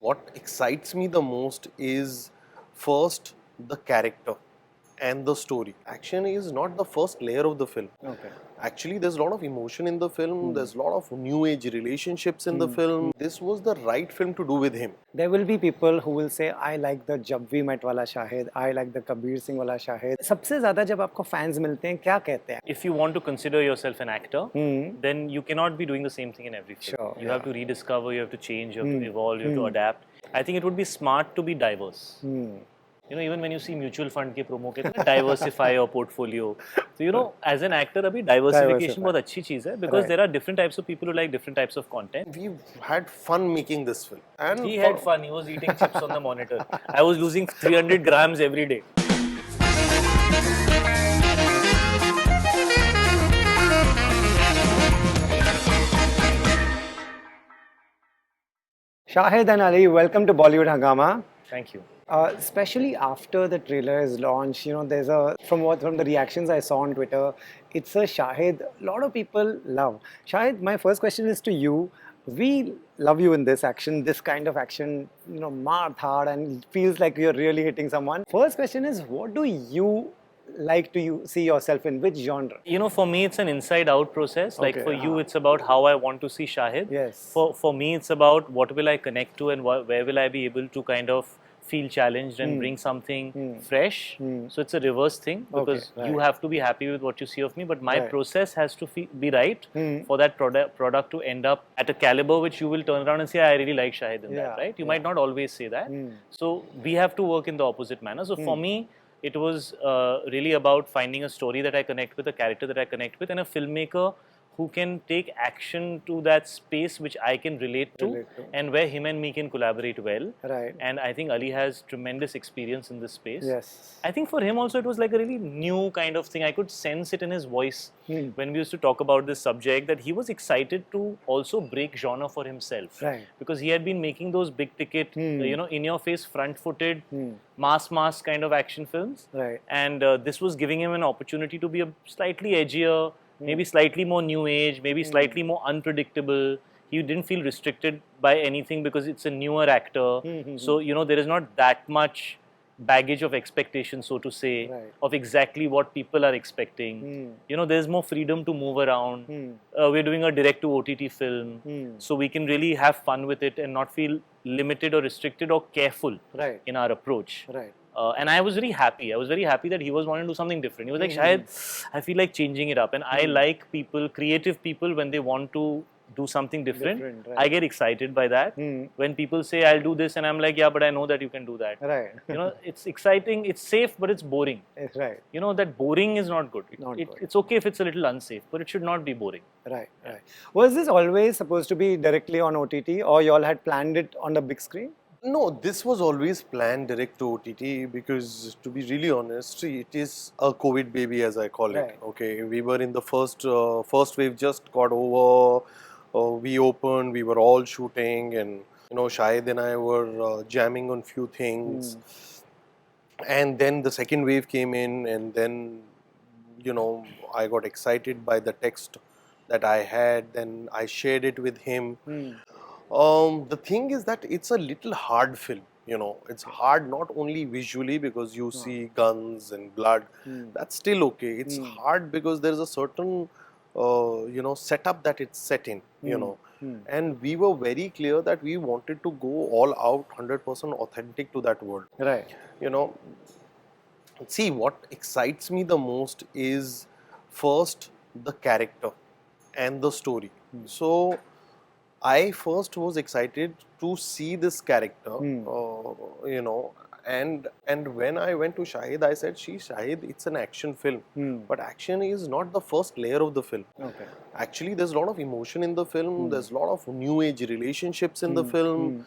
What excites me the most is first the character and the story. Action is not the first layer of the film. Okay. Actually, there's a lot of emotion in the film, there's a lot of new age relationships in the film. This was the right film to do with him. There will be people who will say, I like the Jab We Met wala Shahid, I like the Kabir Singh wala Shahid. सबसे ज़्यादा जब आपको fans मिलते हैं क्या कहते हैं? If you want to consider yourself an actor, then you cannot be doing the same thing in every film. Sure, You have to rediscover, you have to change, you have to evolve, you have to adapt. I think it would be smart to be diverse. You know, even when you see mutual fund के promo के diversify your portfolio. So you know, as an actor, अभी diversification बहुत अच्छी चीज़ है because there are different types of people who like different types of content. We had fun making this film. And He had fun. He was eating chips on the monitor. I was losing 300 grams every day. Shahid and Ali, welcome to Bollywood Hungama. Thank you. Especially after the trailer is launched, you know, there's a from the reactions I saw on Twitter, it's a Shahid. A lot of people love Shahid. My first question is to you. We love you in this action, this kind of action. You know, marred hard and it feels like you're really hitting someone. First question is, what do you like to see yourself in? Which genre? You know, for me, it's an inside-out process. Like Okay, for you, it's about how I want to see Shahid. Yes. For me, it's about what will I connect to and where will I be able to kind of feel challenged and bring something fresh. So it's a reverse thing because Okay, you right. have to be happy with what you see of me, but my Right. process has to be right for that product to end up at a caliber which you will turn around and say, I really like Shahid in Yeah, that, right? You might not always say that. So we have to work in the opposite manner. So for me, it was really about finding a story that I connect with, a character that I connect with, and a filmmaker who can take action to that space which I can relate to, and where him and me can collaborate well. Right. And I think Ali has tremendous experience in this space. Yes. I think for him also it was like a really new kind of thing. I could sense it in his voice when we used to talk about this subject that he was excited to also break genre for himself. Right. Because he had been making those big ticket, you know, in your face, front footed, mass kind of action films. Right. And this was giving him an opportunity to be a slightly edgier, maybe slightly more new age, maybe slightly more unpredictable. He didn't feel restricted by anything because it's a newer actor. So, you know, there is not that much baggage of expectation, so to say, Right. of exactly what people are expecting. You know, there's more freedom to move around. We're doing a direct to OTT film, so we can really have fun with it and not feel limited or restricted or careful Right. in our approach. Right. And I was very happy. I was very happy that he was wanting to do something different. He was like, Shahid, I feel like changing it up. And I like people, creative people, when they want to do something different. Right. I get excited by that. When people say, I'll do this, and I'm like, yeah, but I know that you can do that. Right. You know, it's exciting, it's safe, but it's boring. Right. You know, that boring is not good. Not good. It's okay if it's a little unsafe, but it should not be boring. Right. Right. Was this always supposed to be directly on OTT, or y'all had planned it on the big screen? no, this was always planned direct to OTT because, to be really honest, it is a COVID baby, as I call Right. it. Okay, we were in the first wave, just got over. We opened, we were all shooting, and you know, Shahid and I were jamming on few things. And then the second wave came in, and then you know, I got excited by the text that I had. Then I shared it with him. The thing is that it's a little hard film. You know, it's hard not only visually because you see guns and blood. That's still okay. It's hard because there's a certain you know, setup that it's set in. You know, and we were very clear that we wanted to go all out, 100% authentic to that world. Right. You know, see, what excites me the most is first the character and the story. So I first was excited to see this character, you know, and when I went to Shahid, I said, Shahid, it's an action film, but action is not the first layer of the film. Okay. Actually, there's a lot of emotion in the film, there's a lot of new age relationships in the film,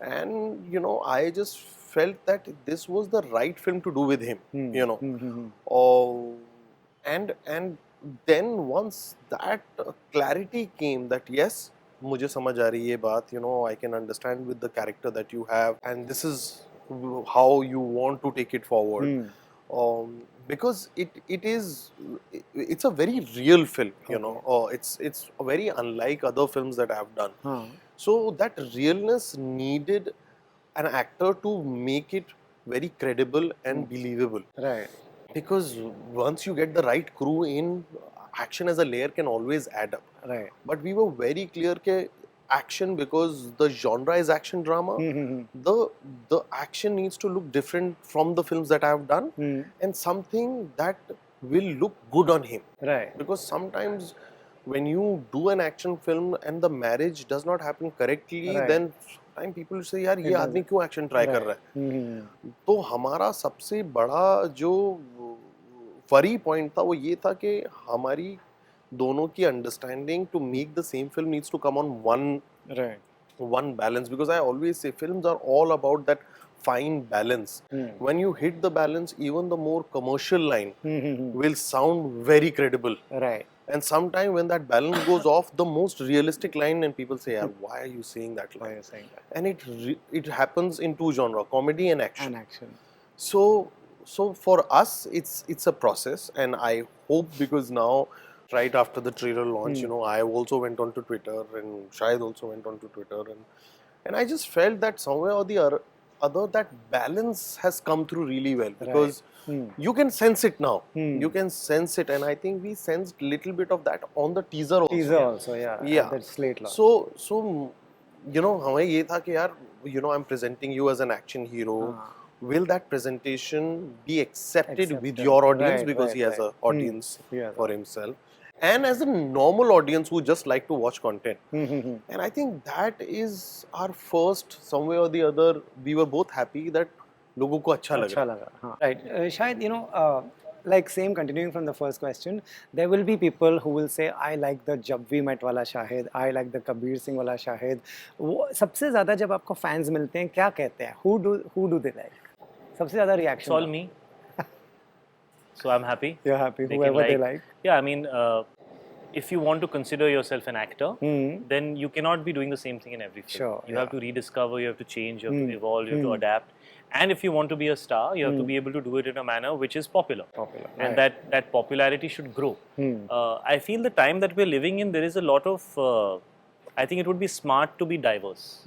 and you know, I just felt that this was the right film to do with him, you know. And then once that clarity came that yes, मुझे समझ आ रही है ये बात, you know, I can understand with the character that you have, and this is how you want to take it forward. Because it's a very real film, you know. It's very unlike other films that I have done. So that realness needed an actor to make it very credible and believable. Right. Because once you get the right crew in, action as a layer can always add up. Right. But we were very clear that action, because the genre is action drama, the action needs to look different from the films that I have done, and something that will look good on him. Right. Because sometimes when you do an action film and the marriage does not happen correctly, Right. then sometimes people say, यार ये आदमी क्यों action try कर रहा है? तो हमारा सबसे बड़ा जो फरी पॉइंट था वो ये था कि हमारी दोनों की understanding to make the same film needs to come on one balance, because I always say films are all about that fine balance. When you hit the balance, even the more commercial line will sound very credible. Right. And sometimes when that balance goes off, the most realistic line, and people say, why are you saying that line? Why are you saying that? And it happens in two genres, comedy and action. And action. So for us, it's a process, and I hope, because now, right after the trailer launch, you know, I also went on to Twitter, and Shahid also went on to Twitter, and I just felt that somewhere or the other that balance has come through really well, because you can sense it now. You can sense it, and I think we sensed little bit of that on the teaser also. Yeah. That slate launch. So you know, हमें ये था कि यार, you know, I'm presenting you as an action hero. Will that presentation be accepted with your audience, Right, because right, he has right. an audience for himself, and as a normal audience who just like to watch content. And I think that is our first, somewhere or the other, we were both happy that लोगों को अच्छा लगा. Right. Shahid, you know, like same continuing from the first question, there will be people who will say, I like the Jab We Met wala Shahid, I like the Kabir Singh wala Shahid. सबसे ज़्यादा जब आपको fans मिलते हैं, क्या कहते हैं? Who do they like? सबसे ज़्यादा reaction. It's all me. So I'm happy. You're happy. They Whoever can they like. Yeah, I mean, if you want to consider yourself an actor, then you cannot be doing the same thing in every film. Sure, You have to rediscover, you have to change, you have to evolve, you have to adapt. And if you want to be a star, you have to be able to do it in a manner which is popular. And that popularity should grow. I feel the time that we're living in, there is a lot of, I think it would be smart to be diverse.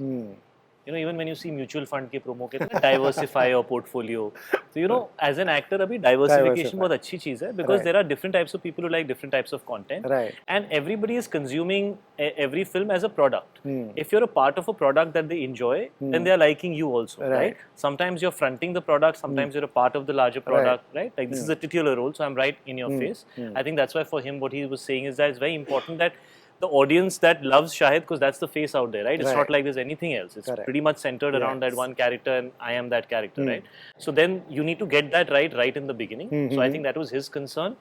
You know, even when you see mutual fund के promo के diversify your portfolio. So you know, as an actor, अभी diversification बहुत अच्छी चीज़ है, because there are different types of people who like different types of content, and everybody is consuming every film as a product. If you're a part of a product that they enjoy, then they are liking you also, right? Sometimes you're fronting the product, sometimes you're a part of the larger product, right? Like this is a titular role, so I'm right in your face. I think that's why for him, what he was saying is that it's very important that the audience that loves Shahid, because that's the face out there, right? It's not like there's anything else. It's pretty much centered around that one character, and I am that character, right? So then you need to get that right in the beginning. So I think that was his concern.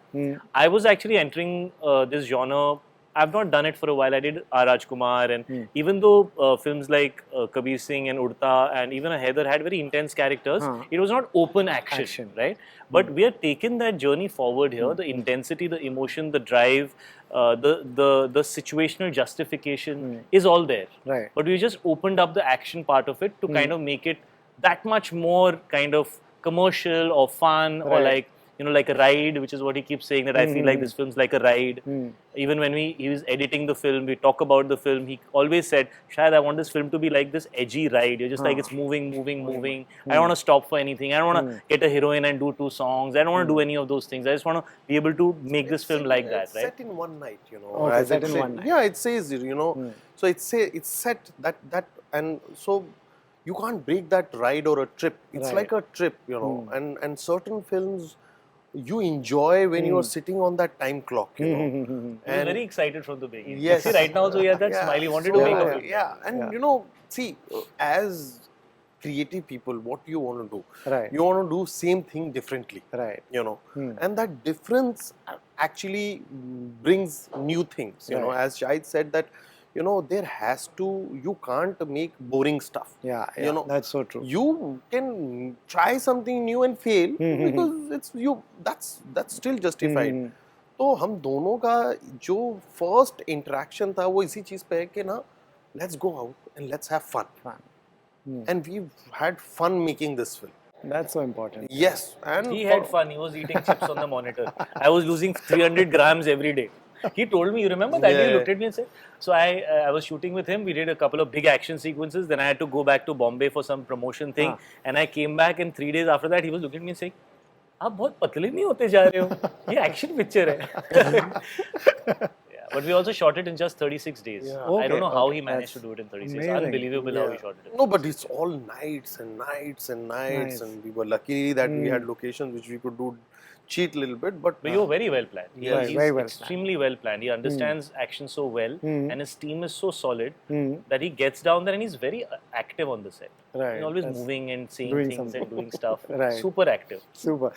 I was actually entering this genre. I've not done it for a while. I did R. Rajkumar, and even though films like Kabir Singh and Udta and even a Heather had very intense characters, it was not open action. Right? But we have taken that journey forward here. The intensity, the emotion, the drive, the situational justification is all there. Right. But we just opened up the action part of it to kind of make it that much more kind of commercial or fun or like, you know, like a ride, which is what he keeps saying, that I feel like this film's like a ride. Even when he was editing the film, we talk about the film, he always said, Shahid, I want this film to be like this edgy ride. You're just like, it's moving. I don't want to stop for anything. I don't want to get a heroine and do 2 songs. I don't want to do any of those things. I just want to be able to make this film like that, right? Set in one night, you know. Okay, set in one night. Yeah, it says, you know. So it's set that, and so you can't break that ride or a trip. It's like a trip, you know. And certain films you enjoy when you are sitting on that time clock, you know. He was very excited from the beginning. Yes. See, right now also he has that smile. He wanted to make a film. And you know, see, as creative people, what you want to do? Right. You want to do same thing differently. Right. You know, and that difference actually brings new things. You know, as Shahid said that, you know, you can't make boring stuff. Yeah, you know, that's so true. You can try something new and fail because that's still justified. तो हम दोनों का जो first interaction था वो इसी चीज पे है कि ना, let's go out and let's have fun. And we've had fun making this film. That's so important. Yes, and he had fun. He was eating chips on the monitor. I was losing 300 grams every day. He told me, you remember that day Yeah. you looked at me and said, so I was shooting with him, we did a couple of big action sequences, then I had to go back to Bombay for some promotion thing, and I came back and 3 days after that he was looking at me and saying, आप बहुत पतले नहीं होते जा रहे हो, ये action picture है. Yeah, but we also shot it in just 36 days. Yeah. I don't know Okay, how okay, he managed that's to do it in 36. amazing. Unbelievable how he shot it. In No, but it's all nights and nights and nights, Nice. and we were lucky that we had locations which we could do cheat a little bit, but But you're very well planned. Yeah, He's very well extremely well planned. He understands action so well, and his team is so solid that he gets down there and he's very active on the set. Right, He's always that's moving and seeing doing things something. and doing stuff. Right. Super active. Super.